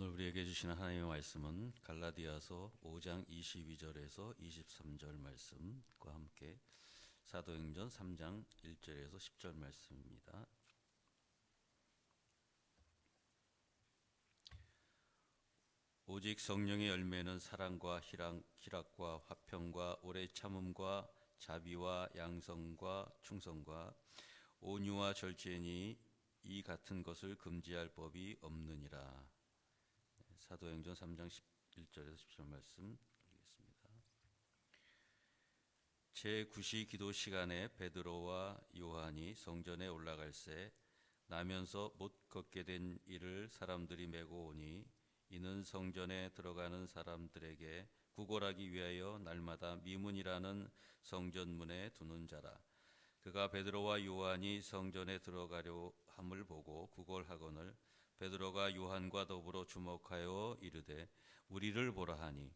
오늘 우리에게 주시는 하나님의 말씀은 갈라디아서 5장 22절에서 23절 말씀과 함께 사도행전 3장 1절에서 10절 말씀입니다. 오직 성령의 열매는 사랑과 희락과 화평과 오래 참음과 자비와 양성과 충성과 온유와 절제니 이 같은 것을 금지할 법이 없느니라. 사도행전 3장 11절에서 10절 말씀 읽겠습니다. 제9시 기도 시간에 베드로와 요한이 성전에 올라갈새 나면서 못 걷게 된 이를 사람들이 메고 오니 이는 성전에 들어가는 사람들에게 구걸하기 위하여 날마다 미문이라는 성전문에 두는 자라. 그가 베드로와 요한이 성전에 들어가려 함을 보고 구걸하거늘 베드로가 요한과 더불어 주목하여 이르되 우리를 보라 하니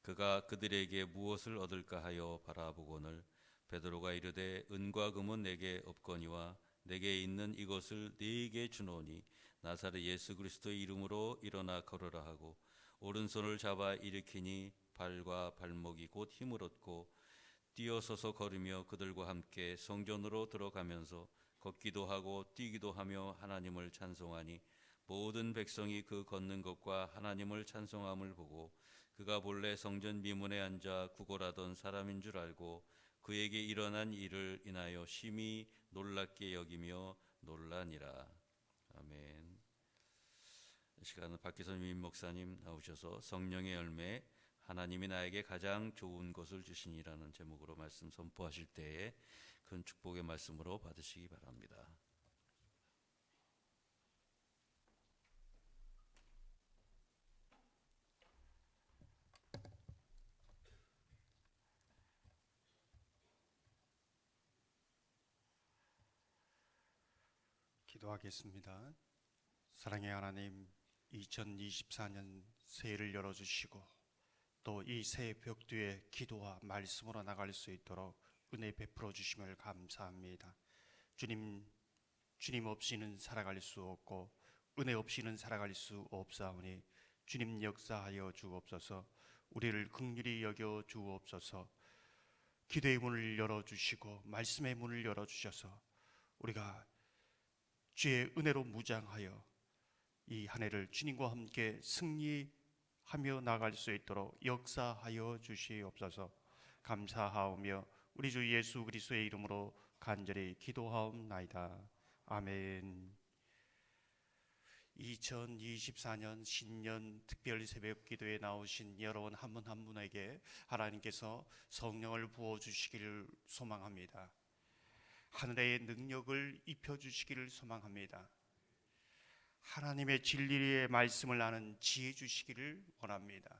그가 그들에게 무엇을 얻을까 하여 바라보거늘 베드로가 이르되 은과 금은 내게 없거니와 내게 있는 이것을 네게 주노니 나사렛 예수 그리스도의 이름으로 일어나 걸으라 하고 오른손을 잡아 일으키니 발과 발목이 곧 힘을 얻고 뛰어서서 걸으며 그들과 함께 성전으로 들어가면서 걷기도 하고 뛰기도 하며 하나님을 찬송하니 모든 백성이 그 걷는 것과 하나님을 찬송함을 보고 그가 본래 성전 미문에 앉아 구걸하던 사람인 줄 알고 그에게 일어난 일을 인하여 심히 놀랍게 여기며 놀라니라. 아멘. 이 시간은 박기선 위임 목사님 나오셔서 성령의 열매 하나님이 나에게 가장 좋은 것을 주시니라는 제목으로 말씀 선포하실 때에 큰 축복의 말씀으로 받으시기 바랍니다. 기도하겠습니다. 사랑의 하나님, 2024년 새해를 열어주시고 또 이 새해 벽두에 기도와 말씀으로 나갈 수 있도록 은혜 베풀어 주심을 감사합니다. 주님 없이는 살아갈 수 없고 은혜 없이는 살아갈 수 없사오니 주님 역사하여 주옵소서. 우리를 긍휼히 여겨 주옵소서. 기도의 문을 열어주시고 말씀의 문을 열어주셔서 우리가 주의 은혜로 무장하여 이 한 해를 주님과 함께 승리하며 나갈 수 있도록 역사하여 주시옵소서. 감사하오며 우리 주 예수 그리스도의 이름으로 간절히 기도하옵나이다. 아멘. 2024년 신년 특별 새벽 기도에 나오신 여러분 한 분 한 분에게 하나님께서 성령을 부어주시기를 소망합니다. 하늘의 능력을 입혀주시기를 소망합니다. 하나님의 진리의 말씀을 아는 지혜 주시기를 원합니다.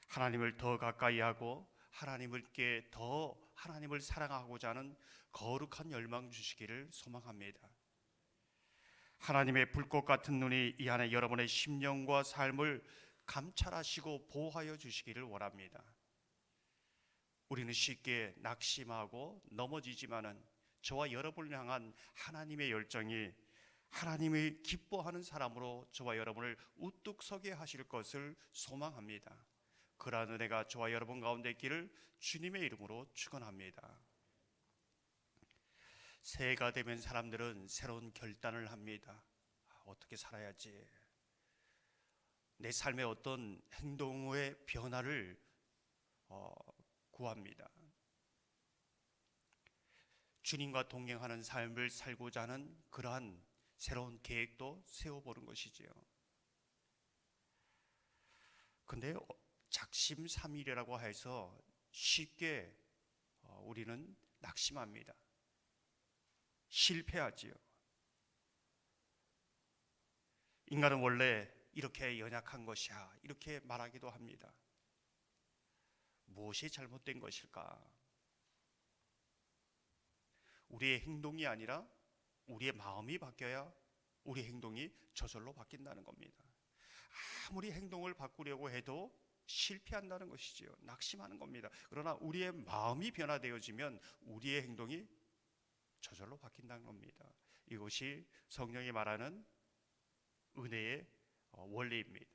하나님을 더 가까이 하고 하나님께 더 하나님을 사랑하고자 하는 거룩한 열망 주시기를 소망합니다. 하나님의 불꽃 같은 눈이 이 안에 여러분의 심령과 삶을 감찰하시고 보호하여 주시기를 원합니다. 우리는 쉽게 낙심하고 넘어지지만은 저와 여러분을 향한 하나님의 열정이 하나님이 기뻐하는 사람으로 저와 여러분을 우뚝 서게 하실 것을 소망합니다. 그러한 은혜가 저와 여러분 가운데 있기를 주님의 이름으로 축원합니다. 새해가 되면 사람들은 새로운 결단을 합니다. 어떻게 살아야지? 내 삶의 어떤 행동의 변화를 구합니다. 주님과 동행하는 삶을 살고자 하는 그러한 새로운 계획도 세워보는 것이지요. 근데 작심삼일이라고 해서 쉽게 우리는 낙심합니다. 실패하지요. 인간은 원래 이렇게 연약한 것이야 이렇게 말하기도 합니다. 무엇이 잘못된 것일까? 우리의 행동이 아니라 우리의 마음이 바뀌어야 우리 행동이 저절로 바뀐다는 겁니다. 아무리 행동을 바꾸려고 해도 실패한다는 것이지요. 낙심하는 겁니다. 그러나 우리의 마음이 변화되어지면 우리의 행동이 저절로 바뀐다는 겁니다. 이것이 성령이 말하는 은혜의 원리입니다.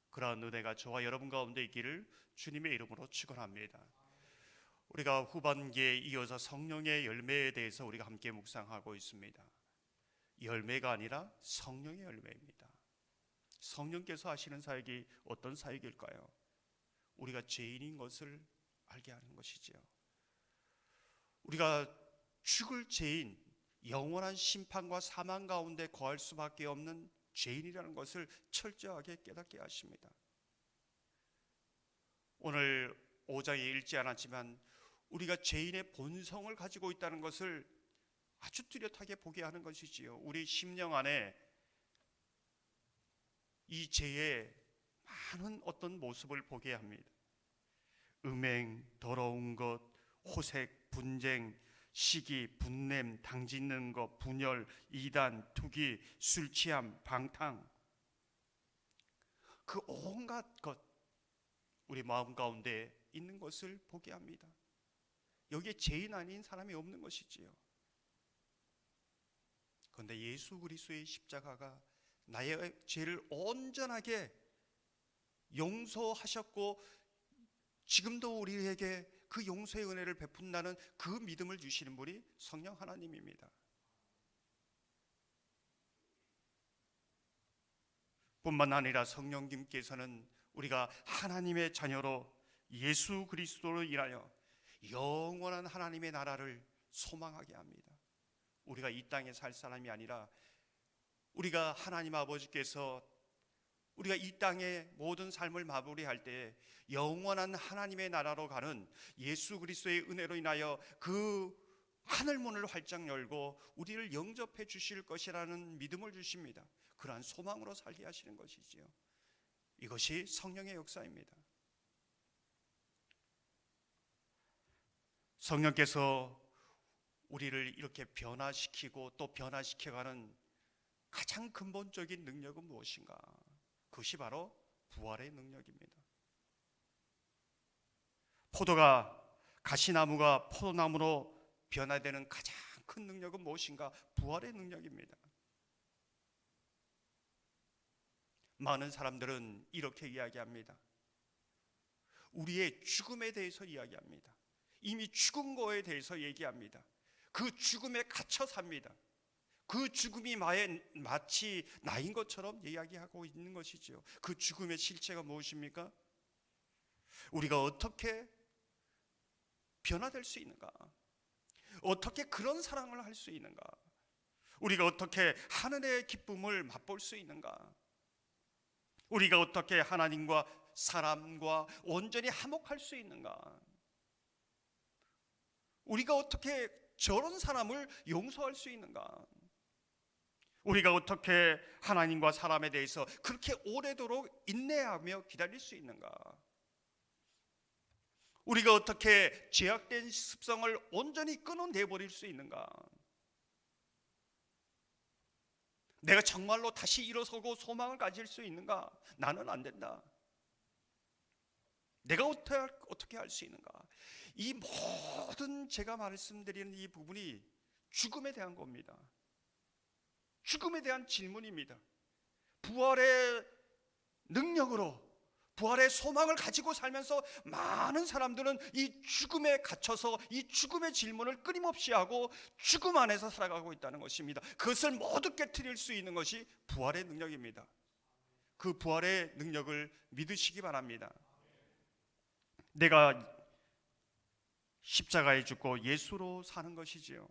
그러한 은혜가 저와 여러분 가운데 있기를 주님의 이름으로 축원합니다. 우리가 후반기에 이어서 성령의 열매에 대해서 우리가 함께 묵상하고 있습니다. 열매가 아니라 성령의 열매입니다. 성령께서 하시는 사역이 어떤 사역일까요? 우리가 죄인인 것을 알게 하는 것이지요. 우리가 죽을 죄인, 영원한 심판과 사망 가운데 거할 수밖에 없는 죄인이라는 것을 철저하게 깨닫게 하십니다. 오늘 5장에 읽지 않았지만 우리가 죄인의 본성을 가지고 있다는 것을 아주 뚜렷하게 보게 하는 것이지요. 우리 심령 안에 이 죄의 많은 어떤 모습을 보게 합니다. 음행, 더러운 것, 호색, 분쟁, 시기, 분냄, 당짓는 것, 분열, 이단, 투기, 술 취함, 방탕, 그 온갖 것 우리 마음 가운데 있는 것을 보게 합니다. 여기에 죄인 아닌 사람이 없는 것이지요. 그런데 예수 그리스도의 십자가가 나의 죄를 온전하게 용서하셨고 지금도 우리에게 그 용서의 은혜를 베푼다는 그 믿음을 주시는 분이 성령 하나님입니다. 뿐만 아니라 성령님께서는 우리가 하나님의 자녀로 예수 그리스도로 인하여 영원한 하나님의 나라를 소망하게 합니다. 우리가 이 땅에 살 사람이 아니라 우리가 하나님 아버지께서 우리가 이 땅의 모든 삶을 마무리할 때 영원한 하나님의 나라로 가는 예수 그리스도의 은혜로 인하여 그 하늘문을 활짝 열고 우리를 영접해 주실 것이라는 믿음을 주십니다. 그러한 소망으로 살게 하시는 것이지요. 이것이 성령의 역사입니다. 성령께서 우리를 이렇게 변화시키고 또 변화시켜가는 가장 근본적인 능력은 무엇인가? 그것이 바로 부활의 능력입니다. 포도가 가시나무가 포도나무로 변화되는 가장 큰 능력은 무엇인가? 부활의 능력입니다. 많은 사람들은 이렇게 이야기합니다. 우리의 죽음에 대해서 이야기합니다. 이미 죽은 거에 대해서 얘기합니다. 그 죽음에 갇혀 삽니다. 그 죽음이 마치 나인 것처럼 이야기하고 있는 것이죠. 그 죽음의 실체가 무엇입니까? 우리가 어떻게 변화될 수 있는가? 어떻게 그런 사랑을 할 수 있는가? 우리가 어떻게 하늘의 기쁨을 맛볼 수 있는가? 우리가 어떻게 하나님과 사람과 온전히 화목할 수 있는가? 우리가 어떻게 저런 사람을 용서할 수 있는가? 우리가 어떻게 하나님과 사람에 대해서 그렇게 오래도록 인내하며 기다릴 수 있는가? 우리가 어떻게 죄악된 습성을 온전히 끊어내버릴 수 있는가? 내가 정말로 다시 일어서고 소망을 가질 수 있는가? 나는 안 된다. 내가 어떻게 할 수 있는가? 이 모든 제가 말씀드리는 이 부분이 죽음에 대한 겁니다. 죽음에 대한 질문입니다. 부활의 능력으로 부활의 소망을 가지고 살면서 많은 사람들은 이 죽음에 갇혀서 이 죽음의 질문을 끊임없이 하고 죽음 안에서 살아가고 있다는 것입니다. 그것을 모두 깨트릴 수 있는 것이 부활의 능력입니다. 그 부활의 능력을 믿으시기 바랍니다. 내가 십자가에 죽고 예수로 사는 것이지요.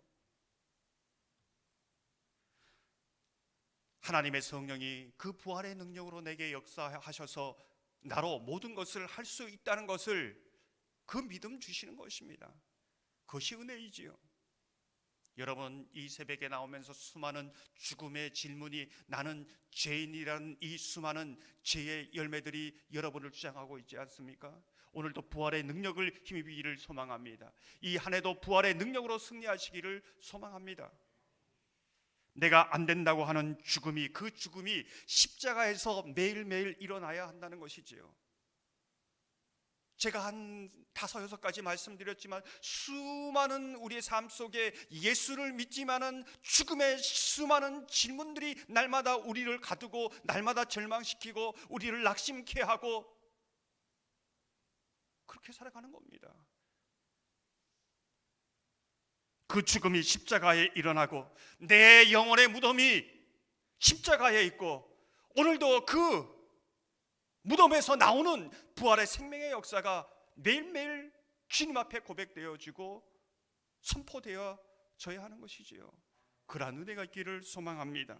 하나님의 성령이 그 부활의 능력으로 내게 역사하셔서 나로 모든 것을 할 수 있다는 것을 그 믿음 주시는 것입니다. 그것이 은혜이지요. 여러분, 이 새벽에 나오면서 수많은 죽음의 질문이 나는 죄인이라는 이 수많은 죄의 열매들이 여러분을 주장하고 있지 않습니까? 오늘도 부활의 능력을 힘입기를 소망합니다. 이 한 해도 부활의 능력으로 승리하시기를 소망합니다. 내가 안 된다고 하는 죽음이 그 죽음이 십자가에서 매일매일 일어나야 한다는 것이지요. 제가 한 5, 6가지 말씀드렸지만 수많은 우리의 삶 속에 예수를 믿지만은 죽음의 수많은 질문들이 날마다 우리를 가두고 날마다 절망시키고 우리를 낙심케 하고 그렇게 살아가는 겁니다. 그 죽음이 십자가에 일어나고 내 영혼의 무덤이 십자가에 있고 오늘도 그 무덤에서 나오는 부활의 생명의 역사가 매일매일 주님 앞에 고백되어지고 선포되어져야 하는 것이지요. 그러한 은혜가 있기를 소망합니다.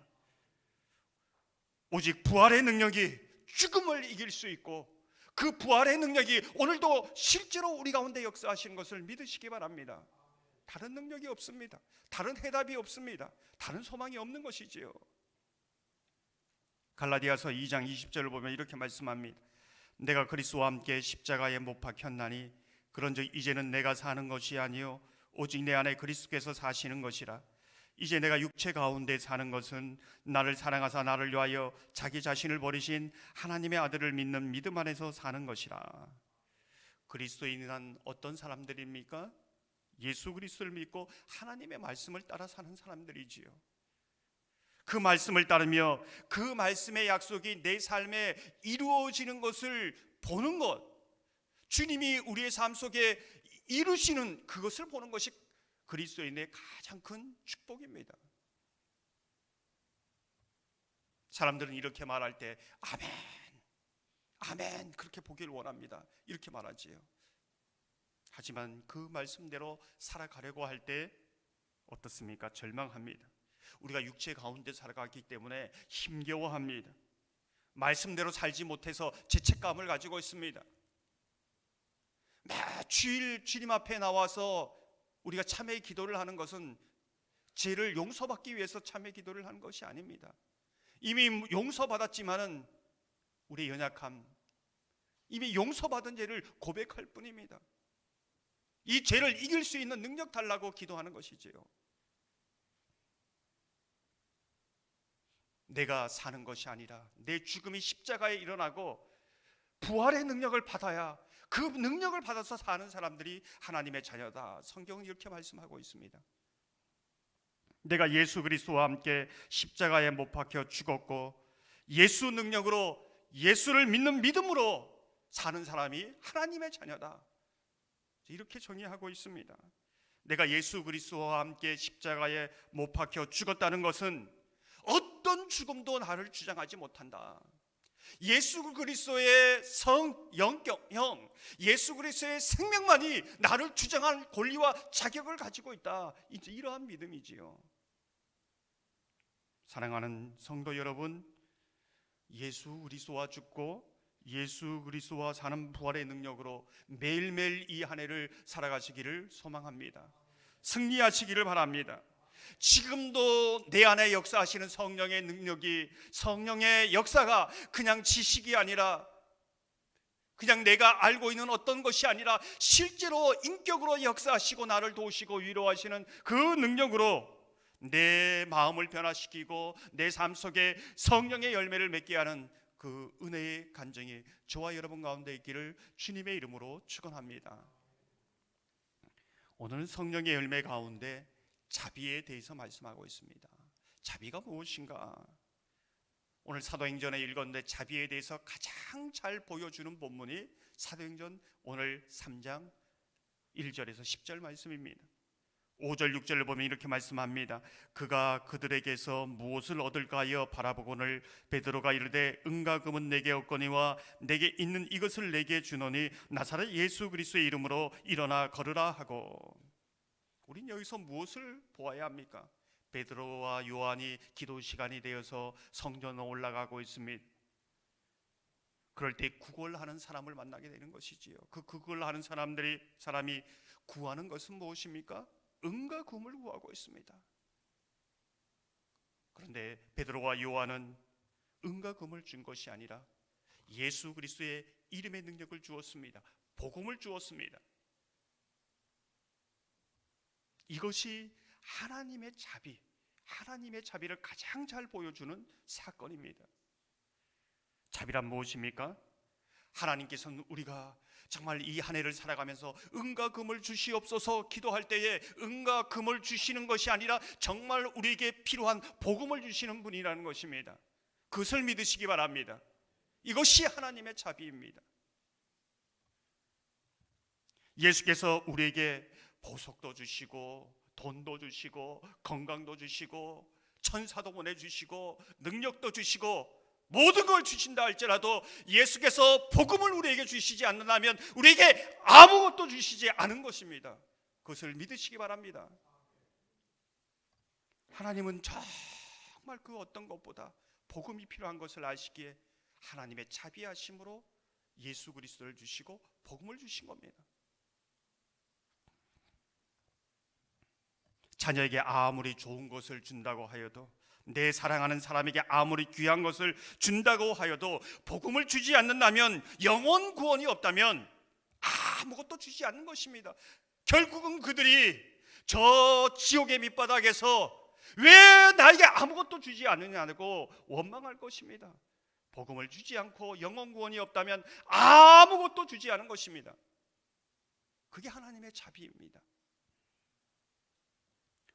오직 부활의 능력이 죽음을 이길 수 있고 그 부활의 능력이 오늘도 실제로 우리 가운데 역사하시는 것을 믿으시기 바랍니다. 다른 능력이 없습니다. 다른 해답이 없습니다. 다른 소망이 없는 것이지요. 갈라디아서 2장 20절을 보면 이렇게 말씀합니다. 내가 그리스도와 함께 십자가에 못 박혔나니 그런즉 이제는 내가 사는 것이 아니요 오직 내 안에 그리스도께서 사시는 것이라. 이제 내가 육체 가운데 사는 것은 나를 사랑하사 나를 위하여 자기 자신을 버리신 하나님의 아들을 믿는 믿음 안에서 사는 것이라. 그리스도인은 어떤 사람들입니까? 예수 그리스도를 믿고 하나님의 말씀을 따라 사는 사람들이지요. 그 말씀을 따르며 그 말씀의 약속이 내 삶에 이루어지는 것을 보는 것, 주님이 우리의 삶 속에 이루시는 그것을 보는 것이 그리스도인의 가장 큰 축복입니다. 사람들은 이렇게 말할 때 아멘, 아멘 그렇게 보기를 원합니다. 이렇게 말하지요. 하지만 그 말씀대로 살아가려고 할 때 어떻습니까? 절망합니다. 우리가 육체 가운데 살아가기 때문에 힘겨워합니다. 말씀대로 살지 못해서 죄책감을 가지고 있습니다. 매주일 주님 앞에 나와서 우리가 참회의 기도를 하는 것은 죄를 용서받기 위해서 참회 기도를 하는 것이 아닙니다. 이미 용서받았지만은 우리의 연약함, 이미 용서받은 죄를 고백할 뿐입니다. 이 죄를 이길 수 있는 능력 달라고 기도하는 것이지요. 내가 사는 것이 아니라 내 죽음이 십자가에 일어나고 부활의 능력을 받아야 그 능력을 받아서 사는 사람들이 하나님의 자녀다. 성경은 이렇게 말씀하고 있습니다. 내가 예수 그리스도와 함께 십자가에 못 박혀 죽었고 예수 능력으로 예수를 믿는 믿음으로 사는 사람이 하나님의 자녀다. 이렇게 정의하고 있습니다. 내가 예수 그리스도와 함께 십자가에 못 박혀 죽었다는 것은 어떤 죽음도 나를 주장하지 못한다. 예수 그리스도의 영격형, 예수 그리스도의 생명만이 나를 주장할 권리와 자격을 가지고 있다. 이제 이러한 믿음이지요. 사랑하는 성도 여러분, 예수 그리스도와 죽고 예수 그리스도와 사는 부활의 능력으로 매일매일 이 한 해를 살아가시기를 소망합니다. 승리하시기를 바랍니다. 지금도 내 안에 역사하시는 성령의 능력이, 성령의 역사가 그냥 지식이 아니라 그냥 내가 알고 있는 어떤 것이 아니라 실제로 인격으로 역사하시고 나를 도우시고 위로하시는 그 능력으로 내 마음을 변화시키고 내 삶 속에 성령의 열매를 맺게 하는 그 은혜의 간증이 저와 여러분 가운데 있기를 주님의 이름으로 축원합니다. 오늘은 성령의 열매 가운데 자비에 대해서 말씀하고 있습니다. 자비가 무엇인가? 오늘 사도행전에 읽었는데 자비에 대해서 가장 잘 보여주는 본문이 사도행전 오늘 3장 1절에서 10절 말씀입니다. 5절 6절을 보면 이렇게 말씀합니다. 그가 그들에게서 무엇을 얻을까 하여 바라보거늘 베드로가 이르되 은과 금은 내게 없거니와 내게 있는 이것을 내게 주노니 나사렛 예수 그리스도의 이름으로 일어나 걸으라 하고. 우린 여기서 무엇을 보아야 합니까? 베드로와 요한이 기도 시간이 되어서 성전에 올라가고 있습니다. 그럴 때 구걸하는 사람을 만나게 되는 것이지요. 그 구걸하는 사람이 구하는 것은 무엇입니까? 은과 금을 구하고 있습니다. 그런데 베드로와 요한은 은과 금을 준 것이 아니라 예수 그리스도의 이름의 능력을 주었습니다. 복음을 주었습니다. 이것이 하나님의 자비, 하나님의 자비를 가장 잘 보여주는 사건입니다. 자비란 무엇입니까? 하나님께서는 우리가 정말 이 한 해를 살아가면서 은과 금을 주시옵소서 기도할 때에 은과 금을 주시는 것이 아니라 정말 우리에게 필요한 복음을 주시는 분이라는 것입니다. 그것을 믿으시기 바랍니다. 이것이 하나님의 자비입니다. 예수께서 우리에게 보석도 주시고 돈도 주시고 건강도 주시고 천사도 보내주시고 능력도 주시고 모든 걸 주신다 할지라도 예수께서 복음을 우리에게 주시지 않는다면 우리에게 아무것도 주시지 않은 것입니다. 그것을 믿으시기 바랍니다. 하나님은 정말 그 어떤 것보다 복음이 필요한 것을 아시기에 하나님의 자비하심으로 예수 그리스도를 주시고 복음을 주신 겁니다. 자녀에게 아무리 좋은 것을 준다고 하여도, 내 사랑하는 사람에게 아무리 귀한 것을 준다고 하여도 복음을 주지 않는다면, 영혼 구원이 없다면 아무것도 주지 않는 것입니다. 결국은 그들이 저 지옥의 밑바닥에서 왜 나에게 아무것도 주지 않느냐고 원망할 것입니다. 복음을 주지 않고 영혼 구원이 없다면 아무것도 주지 않은 것입니다. 그게 하나님의 자비입니다.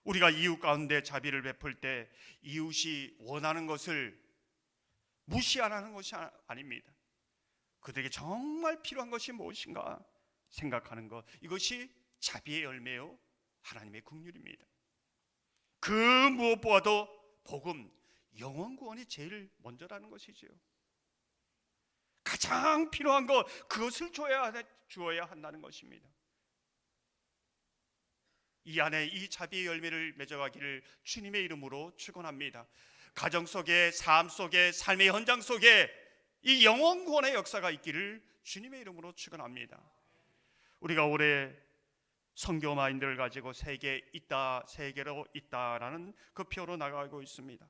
우리가 이웃 가운데 자비를 베풀 때 이웃이 원하는 것을 무시 안 하는 것이 아닙니다. 그들에게 정말 필요한 것이 무엇인가 생각하는 것, 이것이 자비의 열매요 하나님의 긍휼입니다. 그 무엇보다도 복음, 영혼 구원이 제일 먼저라는 것이죠. 가장 필요한 것, 그것을 주어야 한다는 것입니다. 이 안에 이 자비의 열매를 맺어가기를 주님의 이름으로 축원합니다. 가정 속에, 삶 속에, 삶의 현장 속에 이 영혼 구원의 역사가 있기를 주님의 이름으로 축원합니다. 우리가 올해 선교 마인드를 가지고 세계에 있다, 세계로 있다라는 그 표로 나가고 있습니다.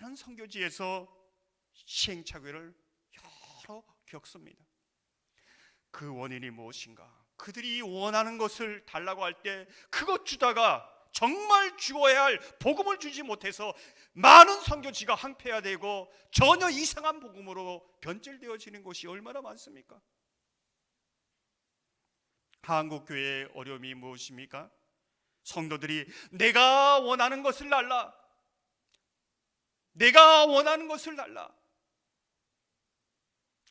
많은 선교지에서 시행착오를 여러 겪습니다. 그 원인이 무엇인가? 그들이 원하는 것을 달라고 할 때 그것 주다가 정말 주어야 할 복음을 주지 못해서 많은 선교지가 황폐화되고 전혀 이상한 복음으로 변질되어지는 것이 얼마나 많습니까? 한국교회의 어려움이 무엇입니까? 성도들이 내가 원하는 것을 달라, 내가 원하는 것을 달라,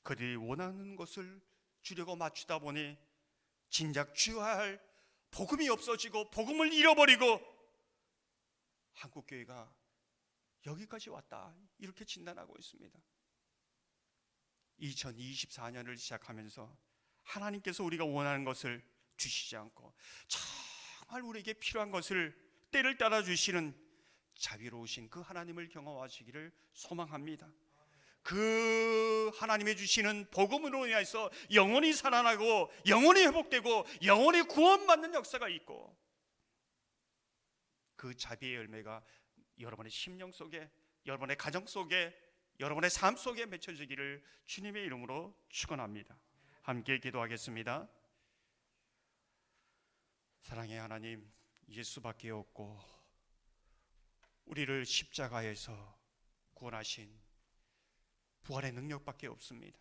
그들이 원하는 것을 주려고 맞추다 보니 진작 주어야 할 복음이 없어지고 복음을 잃어버리고 한국교회가 여기까지 왔다, 이렇게 진단하고 있습니다. 2024년을 시작하면서 하나님께서 우리가 원하는 것을 주시지 않고 정말 우리에게 필요한 것을 때를 따라 주시는 자비로우신 그 하나님을 경험하시기를 소망합니다. 그 하나님이 주시는 복음으로 인해서 영혼이 살아나고 영혼이 회복되고 영혼이 구원받는 역사가 있고, 그 자비의 열매가 여러분의 심령 속에, 여러분의 가정 속에, 여러분의 삶 속에 맺혀지기를 주님의 이름으로 축원합니다. 함께 기도하겠습니다. 사랑의 하나님, 예수밖에 없고 우리를 십자가에서 구원하신 부활의 능력밖에 없습니다.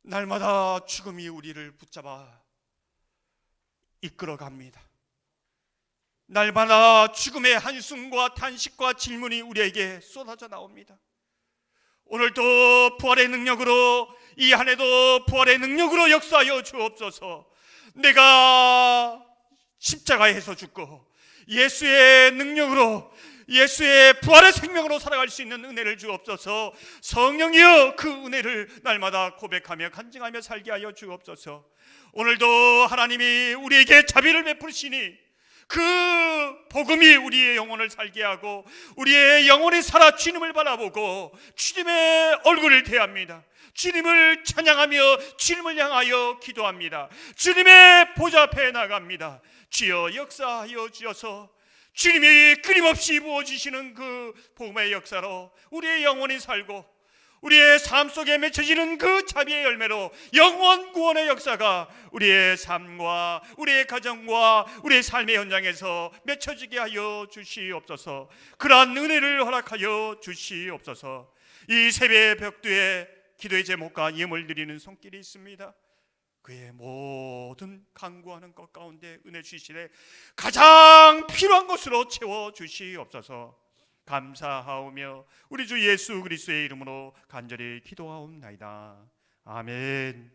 날마다 죽음이 우리를 붙잡아 이끌어갑니다. 날마다 죽음의 한숨과 탄식과 질문이 우리에게 쏟아져 나옵니다. 오늘도 부활의 능력으로, 이 한 해도 부활의 능력으로 역사하여 주옵소서. 내가 십자가에서 죽고 예수의 능력으로, 예수의 부활의 생명으로 살아갈 수 있는 은혜를 주옵소서. 성령이여, 그 은혜를 날마다 고백하며 간증하며 살게 하여 주옵소서. 오늘도 하나님이 우리에게 자비를 베푸시니 그 복음이 우리의 영혼을 살게 하고 우리의 영혼이 살아 주님을 바라보고 주님의 얼굴을 대합니다. 주님을 찬양하며 주님을 향하여 기도합니다. 주님의 보좌 앞에 나갑니다. 주여 역사하여 주셔서 주님이 끊임없이 부어주시는 그 복음의 역사로 우리의 영혼이 살고 우리의 삶 속에 맺혀지는 그 자비의 열매로 영원 구원의 역사가 우리의 삶과 우리의 가정과 우리의 삶의 현장에서 맺혀지게 하여 주시옵소서. 그러한 은혜를 허락하여 주시옵소서. 이 새벽의 벽두에 기도의 제목과 예물 드리는 손길이 있습니다. 그의 모든 간구하는 것 가운데 은혜 주시되 가장 필요한 것으로 채워 주시옵소서. 감사하오며 우리 주 예수 그리스도의 이름으로 간절히 기도하옵나이다. 아멘.